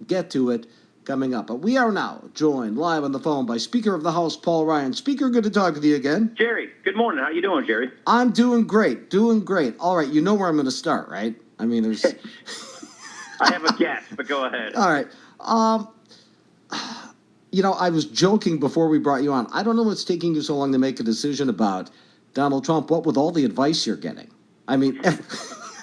get to it coming up. But we are now joined live on the phone by Speaker of the House, Paul Ryan. Speaker, good to talk with you again. Jerry, good morning. How you doing, Jerry? I'm doing great, All right, you know where I'm going to start, right? I mean, there's... I have a guess, but go ahead. All right. I was joking before we brought you on. I don't know what's taking you so long to make a decision about Donald Trump. What with all the advice you're getting? I mean,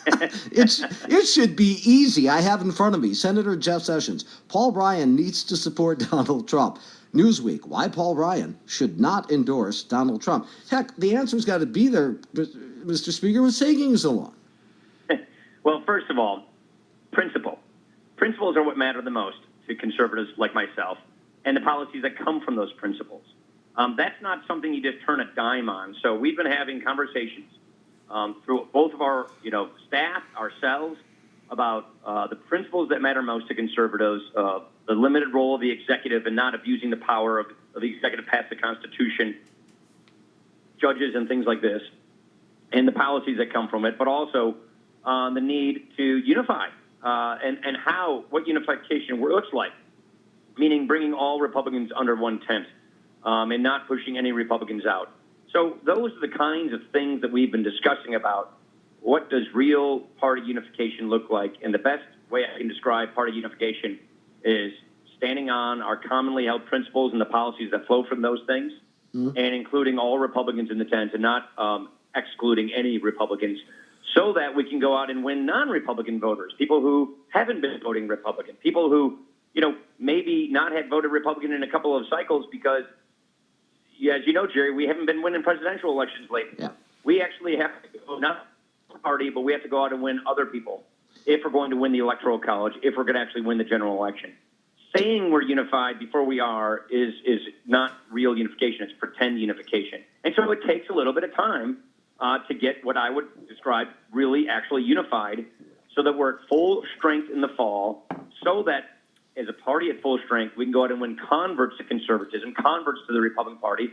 it should be easy. I have in front of me Senator Jeff Sessions. Paul Ryan needs to support Donald Trump. Newsweek, why Paul Ryan should not endorse Donald Trump. Heck, the answer's got to be there, Mr. Speaker. What's taking you so long? Well, first of all, Principles are what matter the most to conservatives like myself, and the policies that come from those principles. That's not something you just turn a dime on. So we've been having conversations through both of our, staff, ourselves, about the principles that matter most to conservatives, the limited role of the executive and not abusing the power of the executive past the Constitution, judges and things like this, and the policies that come from it, but also the need to unify and what unification looks like, meaning bringing all Republicans under one tent and not pushing any Republicans out. So those are the kinds of things that we've been discussing about. What does real party unification look like? And the best way I can describe party unification is standing on our commonly held principles and the policies that flow from those things, and including all Republicans in the tent and not excluding any Republicans, so that we can go out and win non-Republican voters, people who haven't been voting Republican, people who, maybe not had voted Republican in a couple of cycles because, as you know, Jerry, we haven't been winning presidential elections lately. Yeah. We actually have to go, not party, but we have to go out and win other people if we're going to win the Electoral College, if we're going to actually win the general election. Saying we're unified before we are is not real unification. It's pretend unification. And so it takes a little bit of time to get what I would describe really actually unified, so that we're at full strength in the fall, so that as a party at full strength, we can go out and win converts to conservatism, converts to the Republican Party,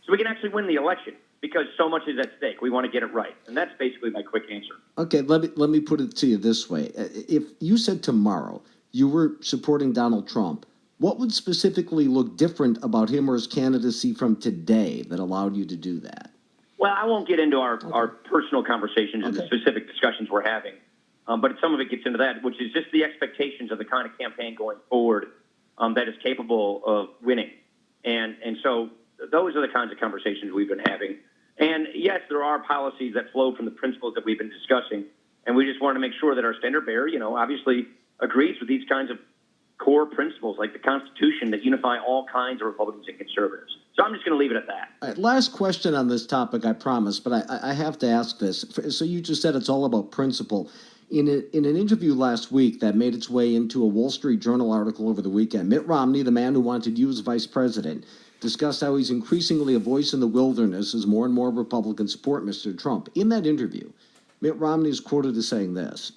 so we can actually win the election, because so much is at stake. We want to get it right. And that's basically my quick answer. Okay, let me put it to you this way. If you said tomorrow you were supporting Donald Trump, what would specifically look different about him or his candidacy from today that allowed you to do that? Well, I won't get into our personal conversations and the specific discussions we're having, but some of it gets into that, which is just the expectations of the kind of campaign going forward that is capable of winning. And so those are the kinds of conversations we've been having. And yes, there are policies that flow from the principles that we've been discussing, and we just want to make sure that our standard bearer, obviously agrees with these kinds of core principles like the Constitution that unify all kinds of Republicans and conservatives. So I'm just going to leave it at that. All right, last question on this topic, I promise, but I have to ask this. So you just said it's all about principle. In an interview last week that made its way into a Wall Street Journal article over the weekend, Mitt Romney, the man who wanted you as vice president, discussed how he's increasingly a voice in the wilderness as more and more Republicans support Mr. Trump. In that interview, Mitt Romney is quoted as saying this: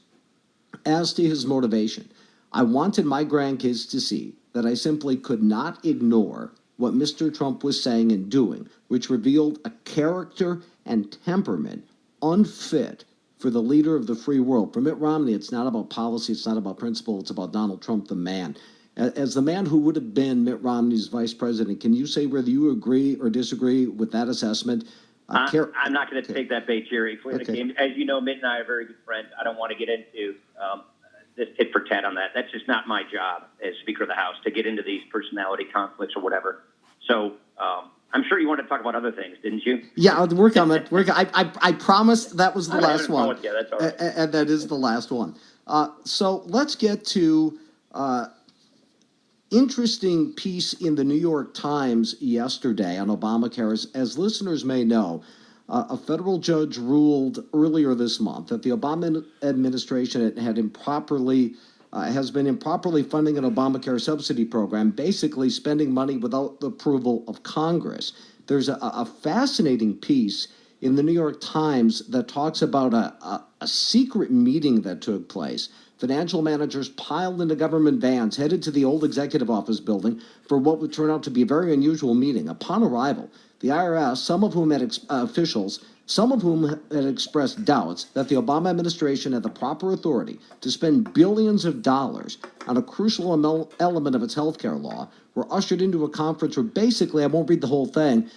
as to his motivation, I wanted my grandkids to see that I simply could not ignore what Mr. Trump was saying and doing, which revealed a character and temperament unfit for the leader of the free world. For Mitt Romney, it's not about policy, it's not about principle, it's about Donald Trump, the man. As the man who would have been Mitt Romney's vice president, can you say whether you agree or disagree with that assessment? I'm not going to take that bait, Jerry. As you know, Mitt and I are very good friends. I don't want to get into this tit for tat on that. That's just not my job as Speaker of the House, to get into these personality conflicts or whatever. So I'm sure you wanted to talk about other things, didn't you? Yeah, I'll work on it. I promised that was the last one. With you. That's all right. And that is the last one. So let's get to interesting piece in the New York Times yesterday on Obamacare. As listeners may know, a federal judge ruled earlier this month that the Obama administration has been improperly funding an Obamacare subsidy program, basically spending money without the approval of Congress. There's a fascinating piece in the New York Times that talks about a secret meeting that took place. Financial managers piled into government vans, headed to the old executive office building for what would turn out to be a very unusual meeting. Upon arrival, the IRS, some of whom had officials some of whom had expressed doubts that the Obama administration had the proper authority to spend billions of dollars on a crucial element of its healthcare law, were ushered into a conference where basically, I won't read the whole thing,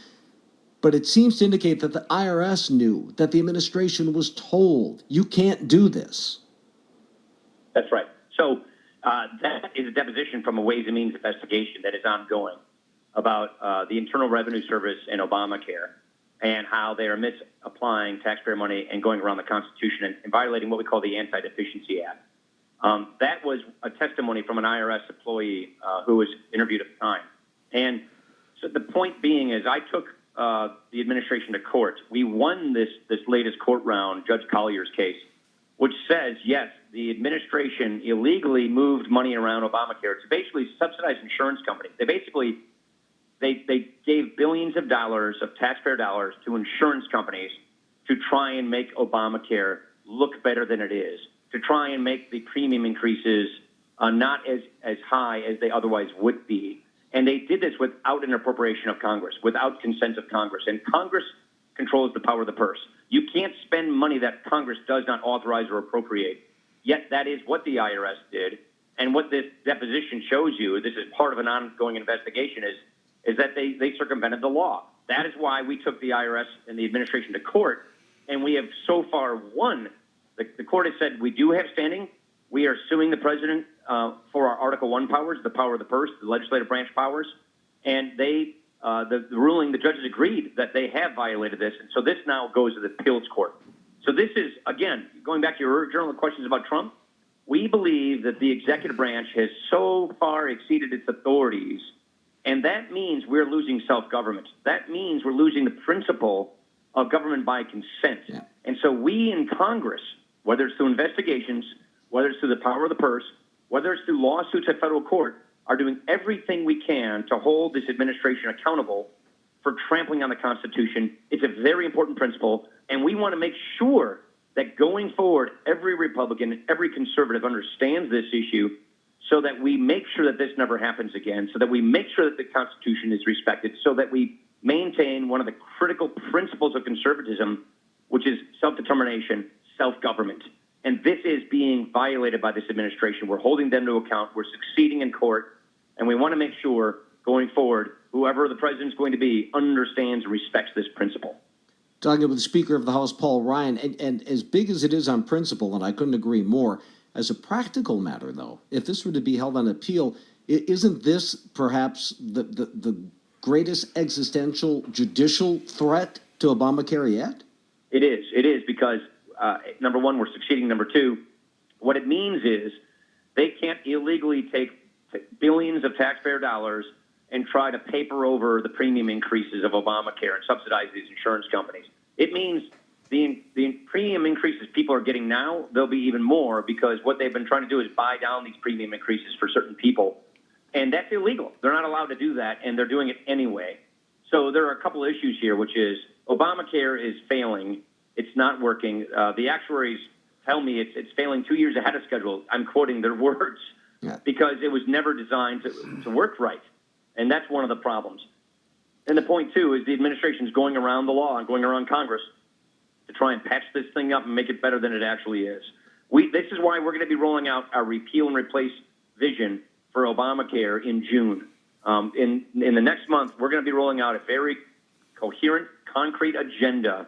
but it seems to indicate that the IRS knew, that the administration was told, you can't do this. That's right. So that is a deposition from a Ways and Means investigation that is ongoing about the Internal Revenue Service and Obamacare and how they are misapplying taxpayer money and going around the Constitution and violating what we call the Anti-Deficiency Act. That was a testimony from an IRS employee who was interviewed at the time. And so the point being is I took the administration to court. We won this latest court round, Judge Collier's case, which says, yes, the administration illegally moved money around Obamacare to basically subsidize insurance companies. They gave billions of dollars of taxpayer dollars to insurance companies to try and make Obamacare look better than it is, to try and make the premium increases not as high as they otherwise would be. And they did this without an appropriation of Congress, without consent of Congress. And Congress controls the power of the purse. You can't spend money that Congress does not authorize or appropriate. Yet that is what the IRS did. And what this deposition shows you, this is part of an ongoing investigation, is that they circumvented the law. That is why we took the IRS and the administration to court, and we have so far won. The court has said we do have standing. We are suing the president for our Article I powers, the power of the purse, the legislative branch powers, and the ruling, the judges agreed that they have violated this, and so this now goes to the appeals court. So this is, again, going back to your original questions about Trump, we believe that the executive branch has so far exceeded its authorities, and that means we're losing self-government. That means we're losing the principle of government by consent. Yeah. And so we in Congress, whether it's through investigations, whether it's through the power of the purse, whether it's through lawsuits at federal court, are doing everything we can to hold this administration accountable for trampling on the Constitution. It's a very important principle, and we want to make sure that going forward, every Republican, every conservative understands this issue so that we make sure that this never happens again, so that we make sure that the Constitution is respected, so that we maintain one of the critical principles of conservatism, which is self-determination, self-government. And this is being violated by this administration. We're holding them to account. We're succeeding in court. And we want to make sure, going forward, whoever the president's going to be understands and respects this principle. Talking with the Speaker of the House, Paul Ryan, and as big as it is on principle, and I couldn't agree more, as a practical matter, though, if this were to be held on appeal, isn't this perhaps the greatest existential judicial threat to Obamacare yet? It is because, number one, we're succeeding. Number two, what it means is they can't illegally take billions of taxpayer dollars and try to paper over the premium increases of Obamacare and subsidize these insurance companies. It means the premium increases people are getting now, there'll be even more because what they've been trying to do is buy down these premium increases for certain people. And that's illegal. They're not allowed to do that, and they're doing it anyway. So there are a couple of issues here, which is Obamacare is failing. It's not working. The actuaries tell me it's failing 2 years ahead of schedule. I'm quoting their words because it was never designed to work right. And that's one of the problems. And the point, too, is the administration is going around the law and going around Congress to try and patch this thing up and make it better than it actually is. This is why we're going to be rolling out our repeal and replace vision for Obamacare in June. In the next month, we're going to be rolling out a very coherent, concrete agenda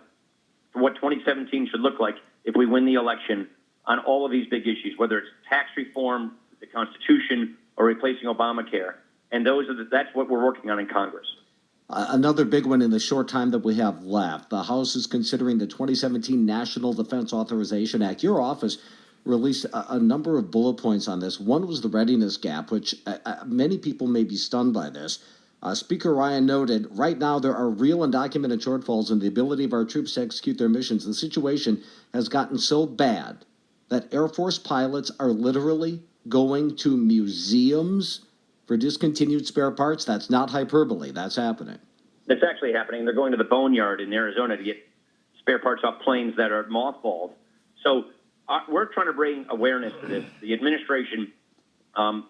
for what 2017 should look like if we win the election on all of these big issues, whether it's tax reform, the Constitution, or replacing Obamacare. And that's what we're working on in Congress. Another big one in the short time that we have left. The House is considering the 2017 National Defense Authorization Act. Your office released a number of bullet points on this. One was the readiness gap, which many people may be stunned by this. Speaker Ryan noted, right now there are real and documented shortfalls in the ability of our troops to execute their missions. The situation has gotten so bad that Air Force pilots are literally going to museums for discontinued spare parts. That's not hyperbole. That's happening. That's actually happening. They're going to the boneyard in Arizona to get spare parts off planes that are mothballed. So we're trying to bring awareness to this. The administration,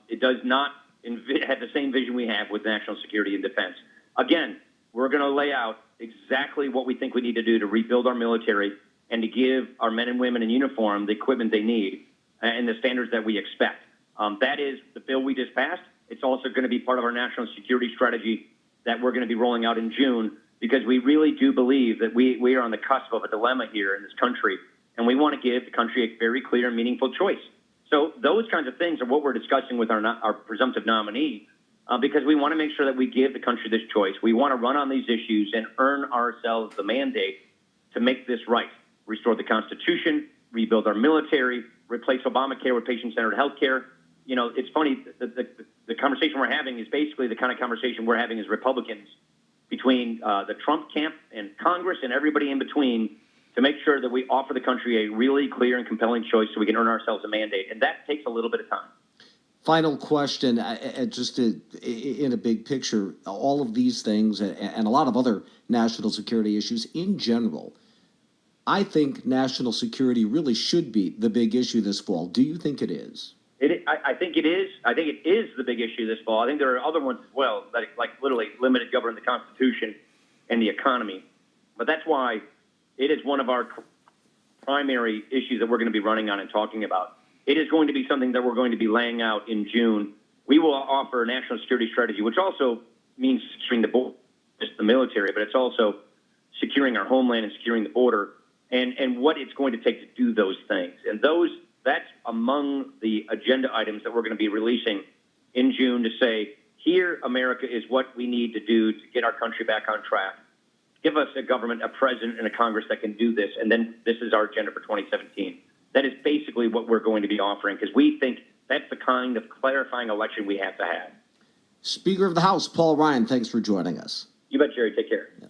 it does not have the same vision we have with national security and defense. Again, we're going to lay out exactly what we think we need to do to rebuild our military and to give our men and women in uniform the equipment they need and the standards that we expect. That is the bill we just passed. It's also going to be part of our national security strategy that we're going to be rolling out in June, because we really do believe that we are on the cusp of a dilemma here in this country, and we want to give the country a very clear and meaningful choice. So those kinds of things are what we're discussing with our presumptive nominee, because we want to make sure that we give the country this choice. We want to run on these issues and earn ourselves the mandate to make this right, restore the Constitution, rebuild our military, replace Obamacare with patient-centered health care. You know, it's funny, the conversation we're having is basically the kind of conversation we're having as Republicans between the Trump camp and Congress and everybody in between, to make sure that we offer the country a really clear and compelling choice so we can earn ourselves a mandate. And that takes a little bit of time. Final question, in a big picture, all of these things and a lot of other national security issues in general, I think national security really should be the big issue this fall. Do you think it is? I think it is. I think it is the big issue this fall. I think there are other ones as well, like literally limited government, the Constitution, and the economy. But that's why it is one of our primary issues that we're going to be running on and talking about. It is going to be something that we're going to be laying out in June. We will offer a national security strategy, which also means securing the border, just the military, but it's also securing our homeland and securing the border, and what it's going to take to do those things. And that's among the agenda items that we're going to be releasing in June, to say, here, America, is what we need to do to get our country back on track. Give us a government, a president, and a Congress that can do this, and then this is our agenda for 2017. That is basically what we're going to be offering, because we think that's the kind of clarifying election we have to have. Speaker of the House, Paul Ryan, thanks for joining us. You bet, Jerry. Take care. Yeah.